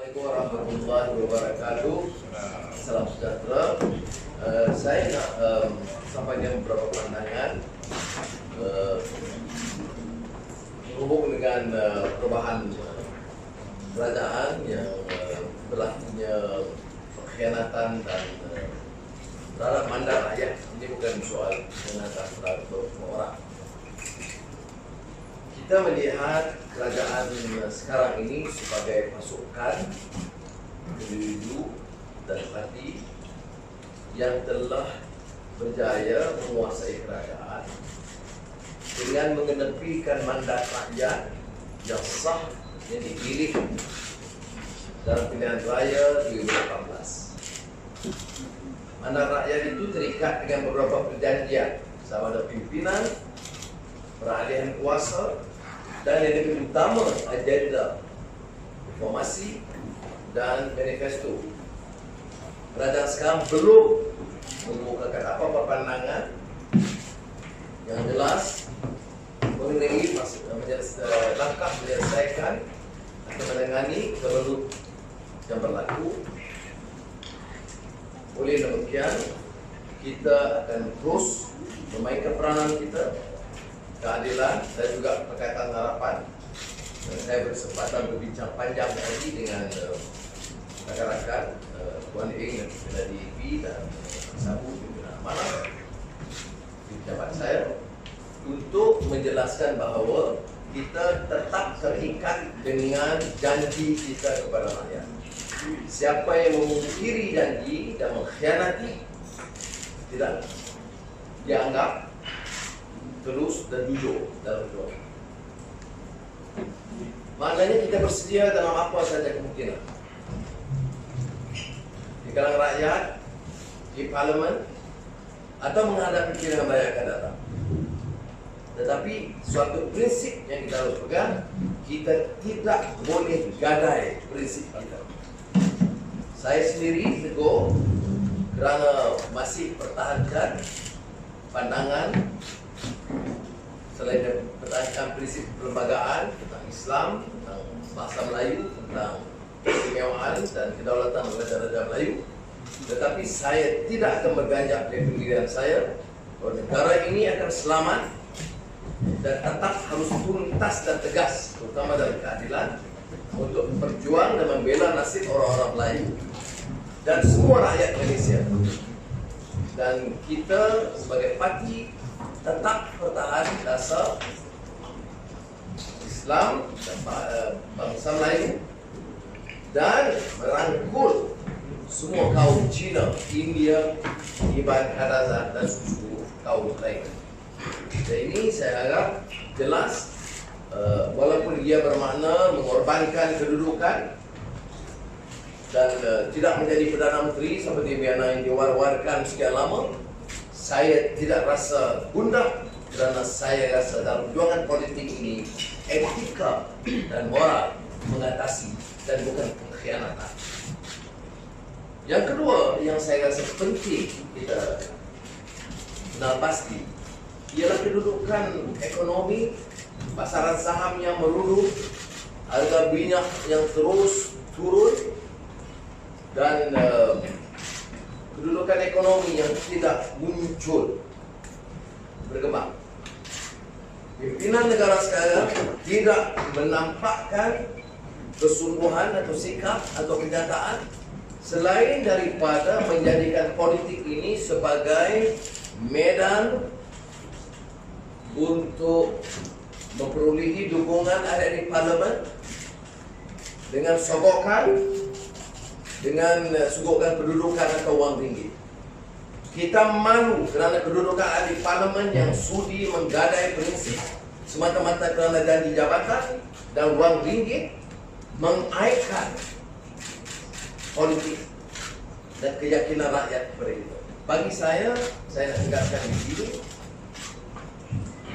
Assalamualaikum warahmatullahi wabarakatuh. Salam sejahtera. Saya nak sampaikan beberapa pandangan berhubung dengan perubahan kerajaan yang berlakunya pengkhianatan dan terhadap mandat rakyat. Ini bukan soal pengkhianatan terhadap semua orang. Kita melihat kerajaan sekarang ini sebagai pasukan individu dan parti yang telah berjaya menguasai kerajaan dengan mengenepikan mandat rakyat yang sah yang dipilih dalam pilihan raya 2018. Mandat rakyat itu terikat dengan beberapa perjanjian sama ada pimpinan, peralihan kuasa, dan yang lebih utama agenda informasi dan manifesto. Kerajaan sekarang belum mengemukakan apa-apa pandangan yang jelas mengenai langkah menyelesaikan atau menangani kerugian yang berlaku. Oleh demikian, kita akan terus memainkan peranan kita, keadilan dan juga perkaitan harapan. Dan saya berkesempatan berbincang panjang tadi dengan rakan-rakan Tuan Eng dan Pimpinan DAP dan Sabu Pimpinan Amanah di pejabat saya untuk menjelaskan bahawa kita tetap terikat dengan janji kita kepada rakyat. Siapa yang memungkiri janji dan mengkhianati tidak dianggap terus dan jujur dalam perjuangan. Maknanya kita bersedia dalam apa saja kemungkinan. Di kalangan rakyat, di parlimen, atau menghadapi pilihan raya akan datang. Tetapi suatu prinsip yang kita harus pegang, kita tidak boleh gadai prinsip kita. Saya sendiri teguh kerana masih pertahankan pandangan selain mempertahankan prinsip perlembagaan tentang Islam, tentang bahasa Melayu, tentang keistimewaan dan kedaulatan raja-raja Melayu. Tetapi saya tidak akan berganjak dari pendirian saya bahawa negara ini akan selamat dan tetap harus tuntas dan tegas, terutama dalam keadilan, untuk berjuang dan membela nasib orang-orang Melayu dan semua rakyat Malaysia. Dan kita sebagai parti tetap bertahan dasar Islam dan bangsa Melayu dan merangkul semua kaum Cina, India, Iban, Kadazan dan suku kaum lain. Dan ini saya harap jelas, walaupun ia bermakna mengorbankan kedudukan dan tidak menjadi Perdana Menteri seperti mana yang diwar-warkan sekian lama, saya tidak rasa gundah kerana saya rasa dalam perjuangan politik ini etika dan moral mengatasi dan bukan pengkhianatan. Yang kedua yang saya rasa penting kita kenal pasti ialah kedudukan ekonomi, pasaran saham yang meruduk, harga minyak yang terus turun, dan kedudukan ekonomi yang tidak muncul berkembang. Pimpinan negara sekarang tidak menampakkan kesungguhan atau sikap atau kenyataan selain daripada menjadikan politik ini sebagai medan untuk memperolehi dukungan ada di parlimen dengan sogokan, dengan suguhkan kedudukan atau wang ringgit. Kita malu kerana kedudukan ahli parlimen yang sudi menggadai prinsip semata-mata kerana janji jabatan dan wang ringgit mengaitkan politik dan keyakinan rakyat kepada itu. Bagi saya nak tegaskan di sini,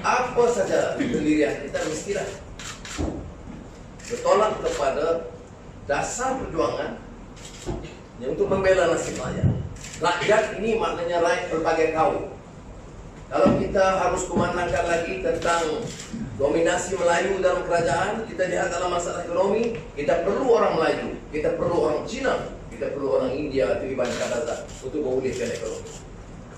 apa saja pendirian kita mestilah bertolak kepada dasar perjuangan yang untuk membela nasib rakyat. Rakyat ini maknanya rakyat berbagai kaum. Kalau kita harus kumandangkan lagi tentang dominasi Melayu dalam kerajaan. Kita lihat dalam masalah ekonomi, kita perlu orang Melayu, kita perlu orang Cina, kita perlu orang India atau Iban Kadaza untuk memulihkan ekonomi.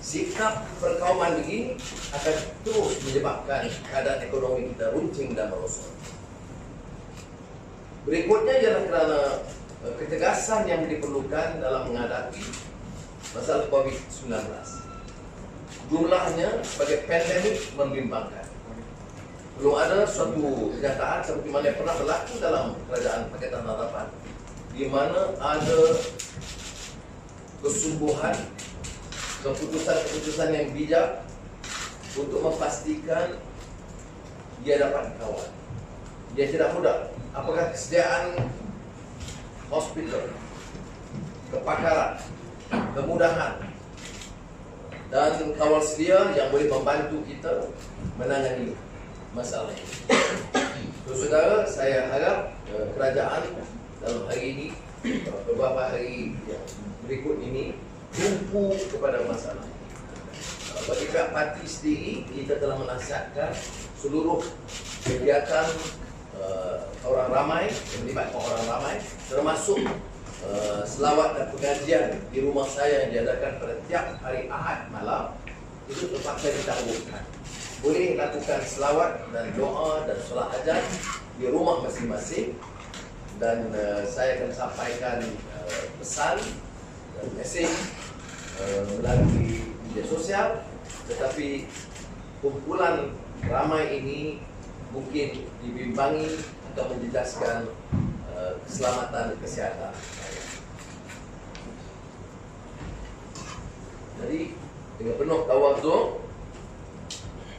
Sikap perkauman begini akan terus menyebabkan keadaan ekonomi kita runcing dan merosot. Berikutnya ialah kerana ketegasan yang diperlukan dalam menghadapi masalah COVID-19. Jumlahnya sebagai pandemik membimbangkan. Belum ada suatu kenyataan seperti mana yang pernah berlaku dalam kerajaan Pakatan Harapan, di mana ada kesungguhan, keputusan-keputusan yang bijak untuk memastikan dia dapat dikawal. Dia tidak mudah. Apakah kesediaan hospital, kepakaran, kemudahan, dan kawal sedia yang boleh membantu kita menangani masalah ini. Saudara, saya harap kerajaan dalam hari ini, beberapa hari yang berikut ini, tumpu kepada masalah ini. Bagi pihak parti sendiri, kita telah menasihatkan seluruh kegiatan orang ramai, yang melibatkan orang ramai, termasuk selawat dan pengajian di rumah saya yang diadakan pada tiap hari Ahad malam, itu terpaksa ditangguhkan. Boleh lakukan selawat dan doa dan solat hajat di rumah masing-masing, dan saya akan sampaikan pesan dan mesej melalui media sosial. Tetapi kumpulan ramai ini mungkin dibimbangi untuk menjelaskan keselamatan kesihatan. Jadi dengan penuh tawadhu,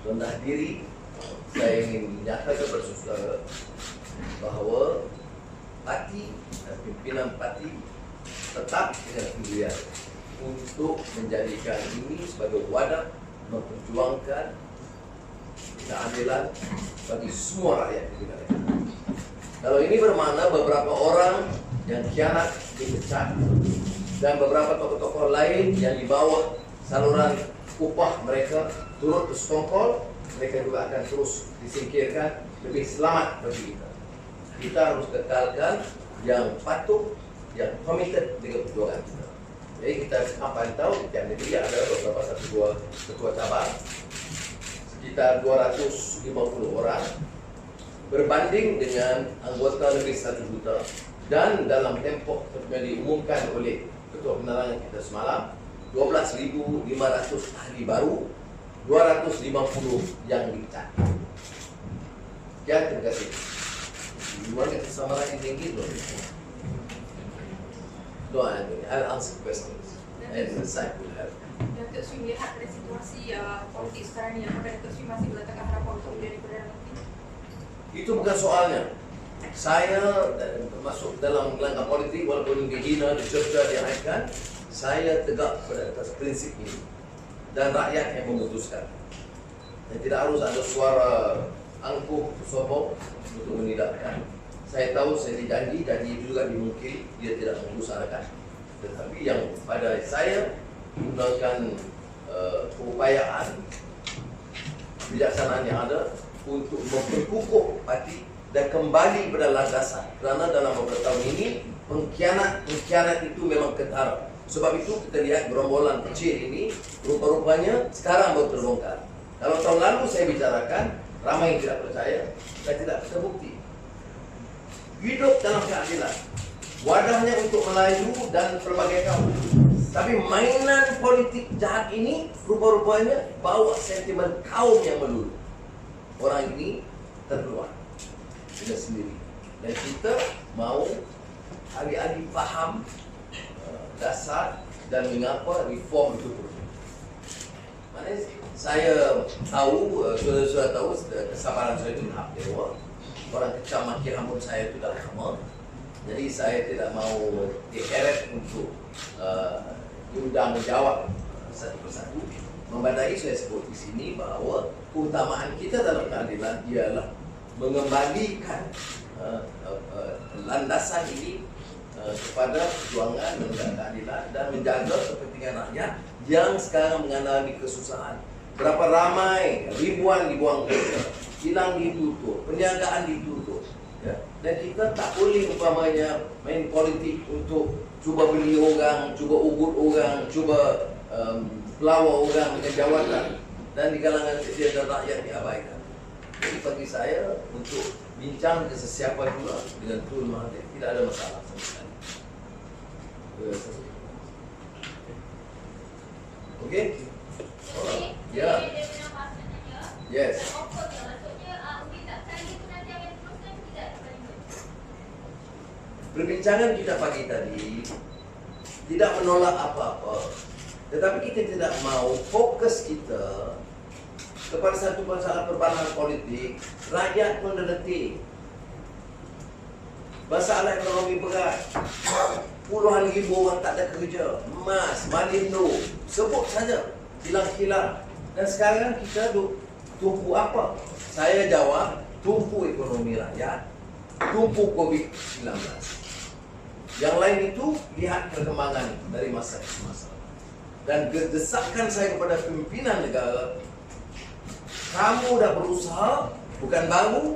rendah diri, saya ingin menyatakan kepada saudara bahawa parti dan pimpinan parti tetap dengan pendirian untuk menjadikan ini sebagai wadah memperjuangkan keadilan bagi semua rakyat di negara kita. Kalau ini bermakna beberapa orang yang khianat dipecat dan beberapa tokoh-tokoh lain yang di bawah saluran upah mereka turut bersekongkol, mereka juga akan terus disingkirkan. Lebih selamat bagi kita. Kita harus kekalkan yang patuh, yang committed dengan perjuangan kita. Jadi kita pantau di tiap negeri ada beberapa ketua cabang, sekitar 250 orang, berbanding dengan anggota lebih 1 juta. Dan dalam tempoh yang diumumkan oleh Ketua Penerangan kita semalam, 12.500 ahli baru, 250 yang dipecat. Ya, terima kasih. Luar kata samaran yang tinggi loh. Doa ini, I'll answer questions. And the side will help. Datuk Sri melihat pada situasi politik sekarang ni, apakah Datuk Sri masih meletakkan harapan untuk menjadi Perdana Menteri? Itu bukan soalnya. Saya masuk dalam langkah politik walaupun dihina, dicerca, dihaitkan, saya tegak pada atas prinsip ini. Dan rakyat yang memutuskan. Dan tidak harus ada suara angkuh, sombong untuk menidakkan. Saya tahu saya dijanji itu juga dimungkiri, dia tidak mengusahakan. Tetapi yang pada saya gunakan keupayaan kebijaksanaan yang ada untuk memperkukuh parti dan kembali pada landasan. Kerana dalam beberapa tahun ini pengkhianat itu memang ketara. Sebab itu kita lihat gerombolan kecil ini rupa-rupanya sekarang baru terbongkar. Kalau tahun lalu saya bicarakan, ramai yang tidak percaya, saya tidak terbukti. Hidup dalam keadilan, wadahnya untuk Melayu dan pelbagai kaum. Tapi mainan politik jahat ini rupa-rupanya bawa sentimen kaum yang melulu. Orang ini terkeluar tidak sendiri. Dan kita mau alih-alih faham dasar dan mengapa reform itu perlu. Maknanya saya tahu, saudara-saudara tahu kesabaran saya itu tahap dewa. Orang kecam maki rambut saya itu dah lama. Jadi saya tidak mau diheret untuk diundang menjawab satu persatu. Membandai saya sebut di sini bahawa keutamaan kita dalam keadilan ialah mengembalikan landasan ini kepada perjuangan menegakkan keadilan dan menjaga kepentingan rakyat yang sekarang mengalami kesusahan. Berapa ramai ribuan dibuang kerja, kilang ditutup, perniagaan ditutup. Ya. Dan kita tak boleh umpamanya main politik untuk cuba beli orang, cuba ugut orang, cuba pelawar orang dengan jawatan, dan di kalangan kecil dan rakyat diabaikan. Jadi bagi saya untuk bincang ke sesiapa juga dengan Tun Mahathir tidak ada masalah sama sekali. Okey? Ya. Yes. Perbincangan kita pagi tadi tidak menolak apa-apa, tetapi kita tidak mau fokus kita kepada satu masalah perbalahan politik. Rakyat pun menderita. Masalah ekonomi berat. Puluhan ribu orang tak ada kerja. Emas, Malindo, sebut saja kilang-kilang. Dan sekarang kita tumpu apa? Saya jawab, tumpu ekonomi rakyat, tumpu COVID-19. Yang lain itu lihat perkembangan dari masa ke masa. Dan desakan saya kepada pimpinan negara, kamu dah berusaha, bukan baru,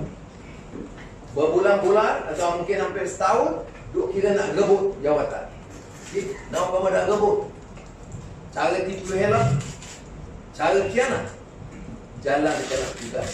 berbulan-bulan atau mungkin hampir setahun, duk kira nak gebut jawatan. Nak kamu dah gebut. Cara tipu helak, cara kianat, jalan tugas.